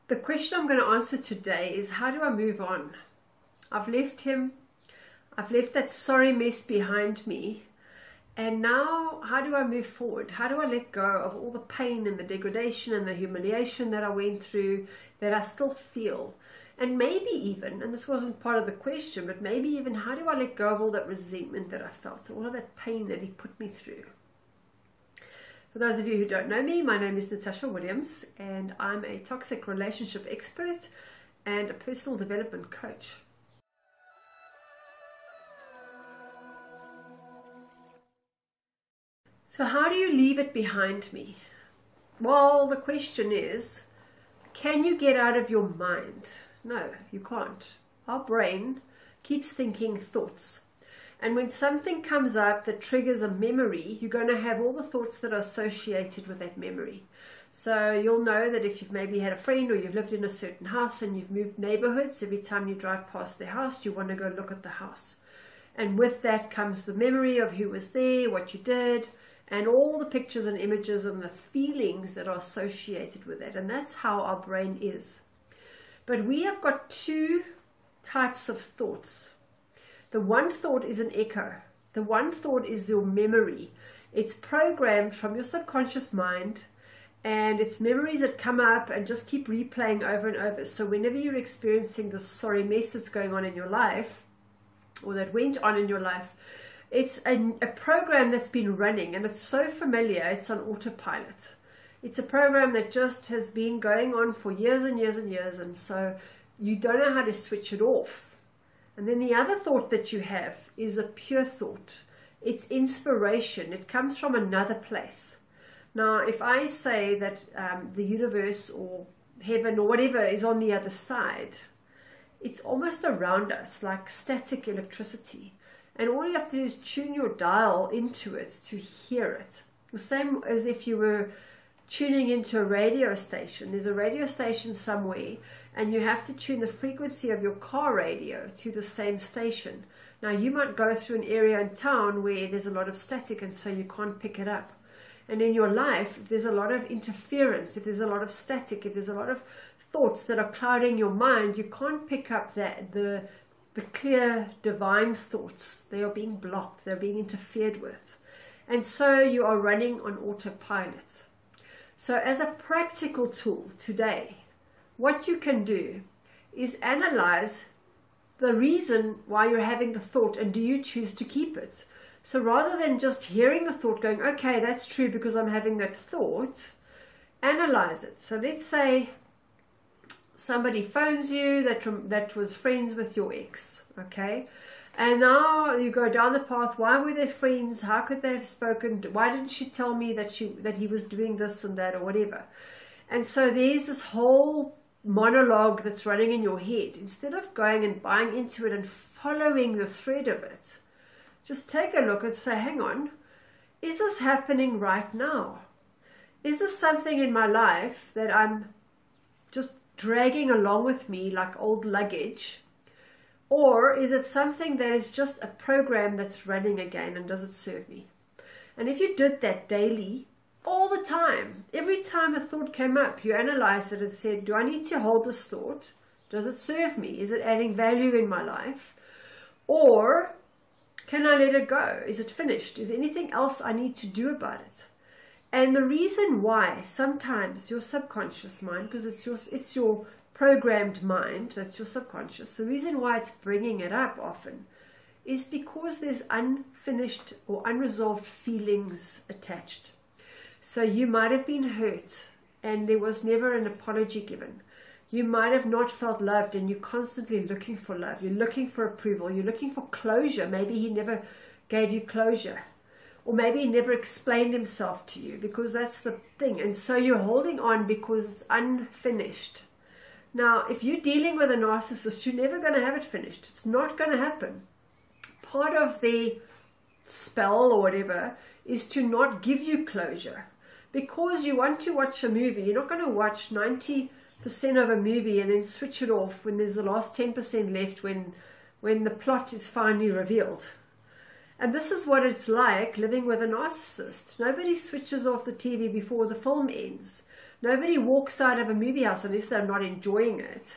The question I'm going to answer today is, how do I move on? I've left him. I've left that sorry mess behind me. And now, how do I move forward? How do I let go of all the pain and the degradation and the humiliation that I went through, that I still feel? And maybe even, and this wasn't part of the question, but maybe even, how do I let go of all that resentment that I felt, all of that pain that he put me through? For those of you who don't know me, my name is Natasha Williams, and I'm a toxic relationship expert and a personal development coach. So how do you leave it behind me? Well, the question is, can you get out of your mind? No, you can't. Our brain keeps thinking thoughts. And when something comes up that triggers a memory, you're going to have all the thoughts that are associated with that memory. So you'll know that if you've maybe had a friend or you've lived in a certain house and you've moved neighborhoods, every time you drive past their house, you want to go look at the house. And with that comes the memory of who was there, what you did, and all the pictures and images and the feelings that are associated with it. And that's how our brain is. But we have got two types of thoughts. The one thought is an echo. The one thought is your memory. It's programmed from your subconscious mind, and it's memories that come up and just keep replaying over and over. So whenever you're experiencing this sorry mess that's going on in your life, or that went on in your life, it's a program that's been running, and it's so familiar, it's on autopilot. It's a program that just has been going on for years and years and years, and so you don't know how to switch it off. And then the other thought that you have is a pure thought. It's inspiration. It comes from another place. Now, if I say that the universe or heaven or whatever is on the other side, it's almost around us, like static electricity. And all you have to do is tune your dial into it to hear it. The same as if you were tuning into a radio station. There's a radio station somewhere, and you have to tune the frequency of your car radio to the same station. Now, you might go through an area in town where there's a lot of static, and so you can't pick it up. And in your life, if there's a lot of interference, if there's a lot of static, if there's a lot of thoughts that are clouding your mind, you can't pick up the clear divine thoughts. They are being blocked, they're being interfered with. And so you are running on autopilot. So as a practical tool today, what you can do is analyze the reason why you're having the thought, and do you choose to keep it? So rather than just hearing the thought going, okay, that's true because I'm having that thought, analyze it. So let's say somebody phones you that was friends with your ex, okay? And now you go down the path, why were they friends? How could they have spoken? Why didn't she tell me that he was doing this and that or whatever? And so there's this whole monologue that's running in your head. Instead of going and buying into it and following the thread of it, just take a look and say, hang on, is this happening right now? Is this something in my life that I'm just dragging along with me like old luggage? Or is it something that is just a program that's running again, and does it serve me? And if you did that daily, all the time, every time a thought came up, you analyzed it and said, do I need to hold this thought? Does it serve me? Is it adding value in my life? Or can I let it go? Is it finished? Is there anything else I need to do about it? And the reason why sometimes your subconscious mind, because it's your programmed mind, that's your subconscious, the reason why it's bringing it up often is because there's unfinished or unresolved feelings attached. So you might have been hurt and there was never an apology given. You might have not felt loved and you're constantly looking for love. You're looking for approval. You're looking for closure. Maybe he never gave you closure. Or maybe he never explained himself to you, because that's the thing. And so you're holding on because it's unfinished. Now, if you're dealing with a narcissist, you're never going to have it finished. It's not going to happen. Part of the spell or whatever is to not give you closure. Because you want to watch a movie, you're not going to watch 90% of a movie and then switch it off when there's the last 10% left when the plot is finally revealed. And this is what it's like living with a narcissist. Nobody switches off the TV before the film ends. Nobody walks out of a movie house unless they're not enjoying it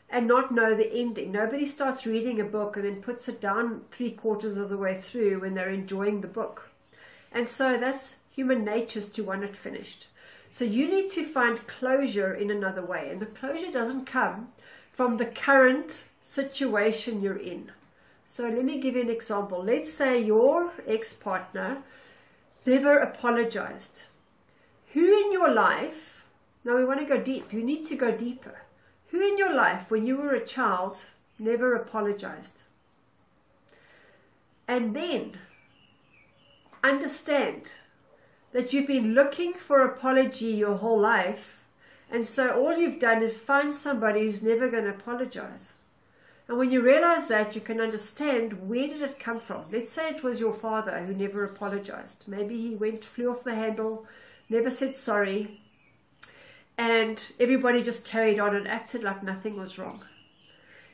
and not know the ending. Nobody starts reading a book and then puts it down 3/4 of the way through when they're enjoying the book. And so that's human nature, to want it finished. So you need to find closure in another way. And the closure doesn't come from the current situation you're in. So let me give you an example. Let's say your ex-partner never apologized. Who in your life, now we want to go deep, you need to go deeper. Who in your life, when you were a child, never apologized? And then understand that you've been looking for apology your whole life, and so all you've done is find somebody who's never going to apologize. And when you realize that, you can understand, where did it come from? Let's say it was your father who never apologized. Maybe he flew off the handle, never said sorry, and everybody just carried on and acted like nothing was wrong.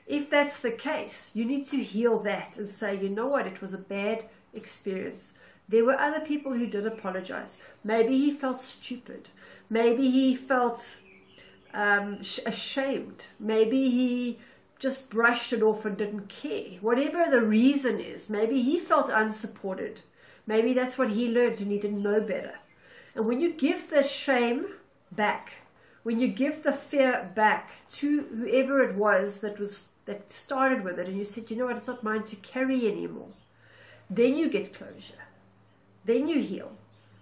If that's the case, you need to heal that and say, you know what, it was a bad experience. There were other people who did apologize. Maybe he felt stupid. Maybe he felt ashamed. Maybe he just brushed it off and didn't care. Whatever the reason is, maybe he felt unsupported. Maybe that's what he learned and he didn't know better. And when you give the shame back, when you give the fear back to whoever it was that started with it, and you said, you know what, it's not mine to carry anymore, then you get closure. Then you heal.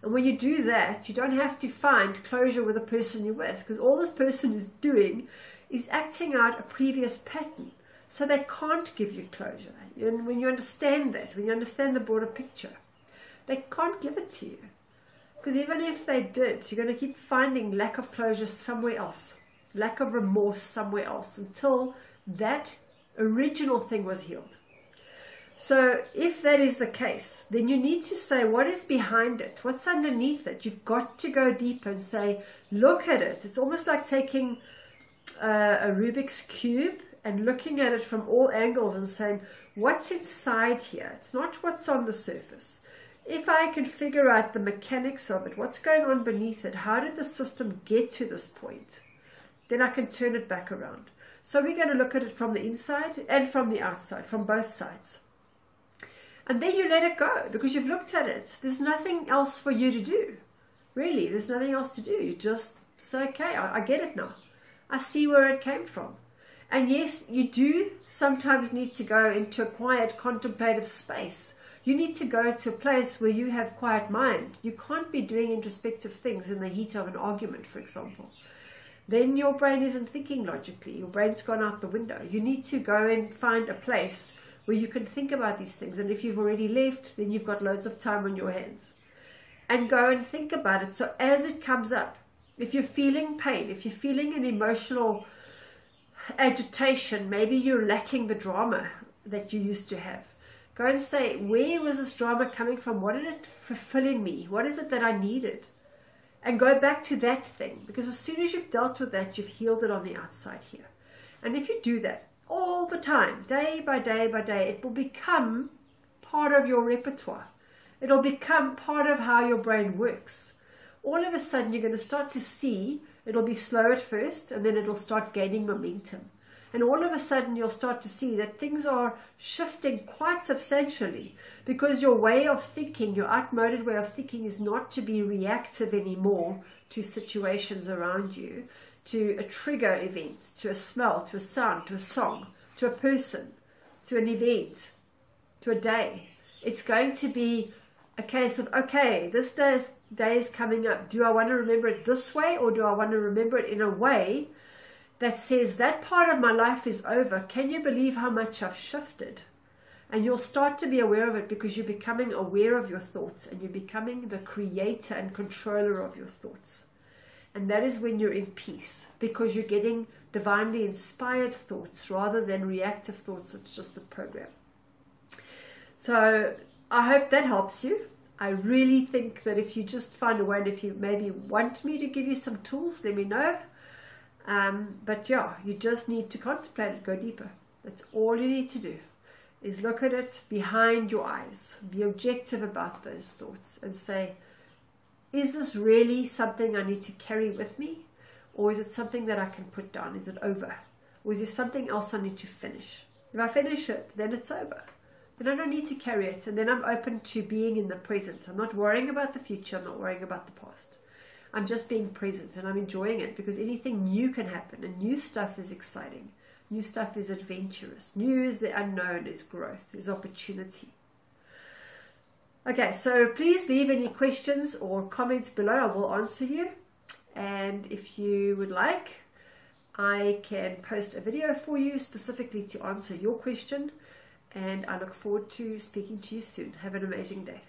And when you do that, you don't have to find closure with the person you're with, because all this person is doing is acting out a previous pattern. So they can't give you closure. And when you understand that, when you understand the broader picture, they can't give it to you. Because even if they did, you're going to keep finding lack of closure somewhere else, lack of remorse somewhere else, until that original thing was healed. So if that is the case, then you need to say, what is behind it? What's underneath it? You've got to go deeper and say, look at it. It's almost like taking a Rubik's Cube and looking at it from all angles and saying, what's inside here? It's not what's on the surface. If I can figure out the mechanics of it, what's going on beneath it, how did the system get to this point, then I can turn it back around. So we're going to look at it from the inside and from the outside, from both sides. And then you let it go because you've looked at it. There's nothing else for you to do. Really, there's nothing else to do. You just say, okay, I get it now. I see where it came from. And yes, you do sometimes need to go into a quiet, contemplative space. You need to go to a place where you have quiet mind. You can't be doing introspective things in the heat of an argument, for example. Then your brain isn't thinking logically. Your brain's gone out the window. You need to go and find a place where you can think about these things. And if you've already left, then you've got loads of time on your hands. And go and think about it. So as it comes up, if you're feeling pain, if you're feeling an emotional agitation, maybe you're lacking the drama that you used to have. Go and say, where was this drama coming from? What did it fulfill in me? What is it that I needed? And go back to that thing. Because as soon as you've dealt with that, you've healed it on the outside here. And if you do that all the time, day by day by day, it will become part of your repertoire. It'll become part of how your brain works. All of a sudden, you're going to start to see, it'll be slow at first, and then it'll start gaining momentum. And all of a sudden, you'll start to see that things are shifting quite substantially because your way of thinking, your outmoded way of thinking, is not to be reactive anymore to situations around you, to a trigger event, to a smell, to a sound, to a song, to a person, to an event, to a day. It's going to be a case of, okay, this day is coming up. Do I want to remember it this way, or do I want to remember it in a way that says that part of my life is over? Can you believe how much I've shifted? And you'll start to be aware of it because you're becoming aware of your thoughts and you're becoming the creator and controller of your thoughts. And that is when you're in peace, because you're getting divinely inspired thoughts rather than reactive thoughts. It's just a program. So I hope that helps you. I really think that if you just find a way, and if you maybe want me to give you some tools, let me know. But yeah, you just need to contemplate it, go deeper. That's all you need to do, is look at it behind your eyes. Be objective about those thoughts and say, is this really something I need to carry with me? Or is it something that I can put down? Is it over? Or is there something else I need to finish? If I finish it, then it's over. Then I don't need to carry it. And then I'm open to being in the present. I'm not worrying about the future. I'm not worrying about the past. I'm just being present, and I'm enjoying it, because anything new can happen, and new stuff is exciting. New stuff is adventurous. New is the unknown, is growth, is opportunity. Okay, so please leave any questions or comments below. I will answer you. And if you would like, I can post a video for you specifically to answer your question. And I look forward to speaking to you soon. Have an amazing day.